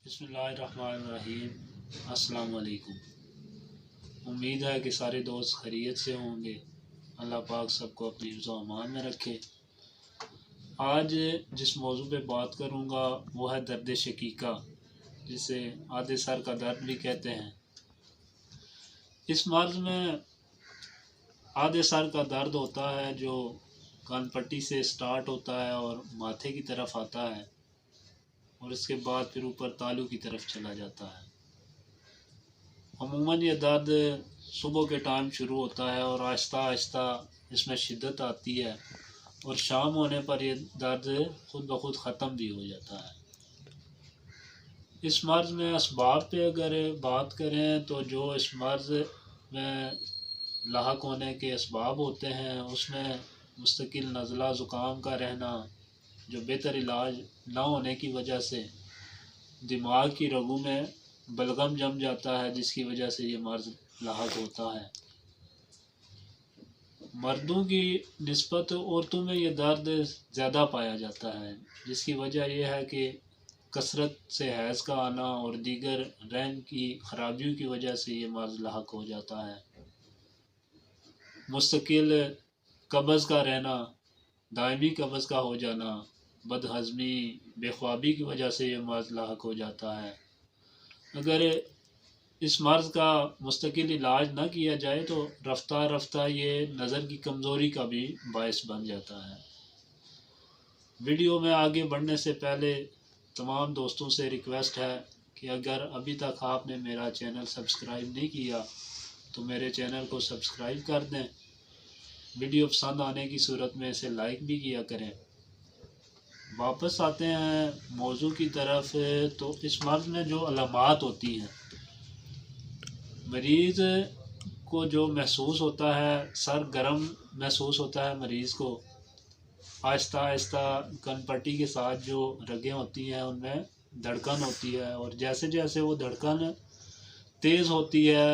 بسم اللہ الرحمن الرحیم۔ السلام علیکم۔ امید ہے کہ سارے دوست خیریت سے ہوں گے۔ اللہ پاک سب کو اپنی حفظ و امان میں رکھے۔ آج جس موضوع پہ بات کروں گا وہ ہے درد شقیقہ، جسے آدھے سر کا درد بھی کہتے ہیں۔ اس مرض میں آدھے سر کا درد ہوتا ہے جو کان پٹی سے سٹارٹ ہوتا ہے اور ماتھے کی طرف آتا ہے، اور اس کے بعد پھر اوپر تالو کی طرف چلا جاتا ہے۔ عموماً یہ درد صبح کے ٹائم شروع ہوتا ہے اور آہستہ آہستہ اس میں شدت آتی ہے، اور شام ہونے پر یہ درد خود بخود ختم بھی ہو جاتا ہے۔ اس مرض میں اسباب پہ اگر بات کریں تو جو اس مرض میں لاحق ہونے کے اسباب ہوتے ہیں اس میں مستقل نزلہ زکام کا رہنا، جو بہتر علاج نہ ہونے کی وجہ سے دماغ کی رگوں میں بلغم جم جاتا ہے، جس کی وجہ سے یہ مرض لاحق ہوتا ہے۔ مردوں کی نسبت عورتوں میں یہ درد زیادہ پایا جاتا ہے، جس کی وجہ یہ ہے کہ کثرت سے حیض کا آنا اور دیگر رحم کی خرابیوں کی وجہ سے یہ مرض لاحق ہو جاتا ہے۔ مستقل قبض کا رہنا، دائمی قبض کا ہو جانا، بد ہضمی، بے خوابی کی وجہ سے یہ مرض لاحق ہو جاتا ہے۔ اگر اس مرض کا مستقل علاج نہ کیا جائے تو رفتہ رفتہ یہ نظر کی کمزوری کا بھی باعث بن جاتا ہے۔ ویڈیو میں آگے بڑھنے سے پہلے تمام دوستوں سے ریکویسٹ ہے کہ اگر ابھی تک آپ نے میرا چینل سبسکرائب نہیں کیا تو میرے چینل کو سبسکرائب کر دیں۔ ویڈیو پسند آنے کی صورت میں اسے لائک بھی کیا کریں۔ واپس آتے ہیں موضوع کی طرف، تو اس مرض میں جو علامات ہوتی ہیں، مریض کو جو محسوس ہوتا ہے، سر گرم محسوس ہوتا ہے مریض کو، آہستہ آہستہ کن پٹی کے ساتھ جو رگیں ہوتی ہیں ان میں دھڑکن ہوتی ہے، اور جیسے جیسے وہ دھڑکن تیز ہوتی ہے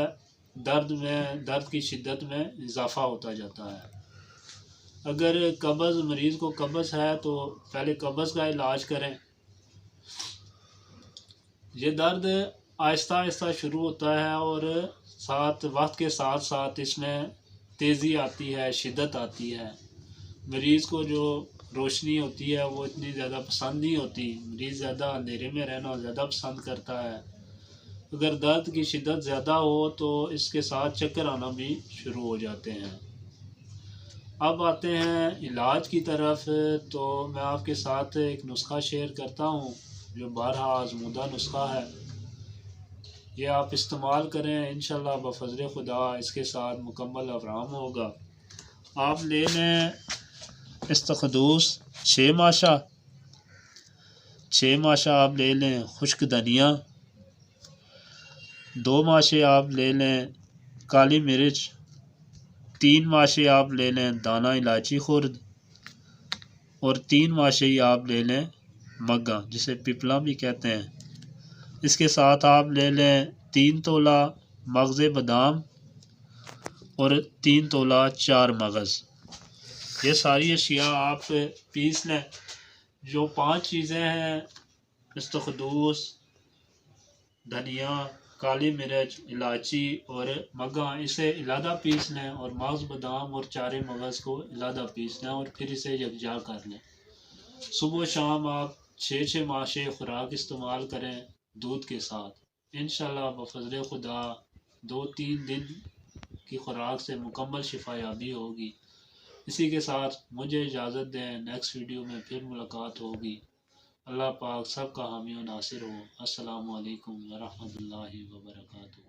درد کی شدت میں اضافہ ہوتا جاتا ہے۔ اگر مریض کو قبض ہے تو پہلے قبض کا علاج کریں۔ یہ درد آہستہ آہستہ شروع ہوتا ہے اور وقت کے ساتھ ساتھ اس میں تیزی آتی ہے، شدت آتی ہے۔ مریض کو جو روشنی ہوتی ہے وہ اتنی زیادہ پسند نہیں ہوتی، مریض زیادہ اندھیرے میں رہنا زیادہ پسند کرتا ہے۔ اگر درد کی شدت زیادہ ہو تو اس کے ساتھ چکر آنا بھی شروع ہو جاتے ہیں۔ اب آتے ہیں علاج کی طرف، تو میں آپ کے ساتھ ایک نسخہ شیئر کرتا ہوں جو بارہا آزمودہ نسخہ ہے۔ یہ آپ استعمال کریں، انشاءاللہ بفضل خدا اس کے ساتھ مکمل آرام ہوگا۔ آپ لے لیں استقدوس 6 ماشا آپ لے لیں، خشک دھنیا 2 ماشے آپ لے لیں، کالی مرچ 3 ماشے آپ لے لیں، دانہ الائچی خرد، اور 3 ماشے ہی آپ لے لیں مگا، جسے پپلا بھی کہتے ہیں۔ اس کے ساتھ آپ لے لیں 3 تولہ مغز بادام اور 3 تولہ 4 مغز۔ یہ ساری اشیاء آپ پیس لیں۔ جو 5 چیزیں ہیں، استقدوس، دھنیا، کالی مرچ، الائچی اور مگا، اسے علیحدہ پیس لیں، اور مغز بادام اور 4 مغز کو علیحدہ پیس لیں اور پھر اسے یکجا کر لیں۔ صبح و شام آپ 6 ماشے خوراک استعمال کریں دودھ کے ساتھ۔ انشاءاللہ بفضل خدا 2-3 دن کی خوراک سے مکمل شفا یابی ہوگی۔ اسی کے ساتھ مجھے اجازت دیں، نیکسٹ ویڈیو میں پھر ملاقات ہوگی۔ اللہ پاک سب کا حامی و ناصر ہو۔ السلام علیکم ورحمۃ اللہ وبرکاتہ۔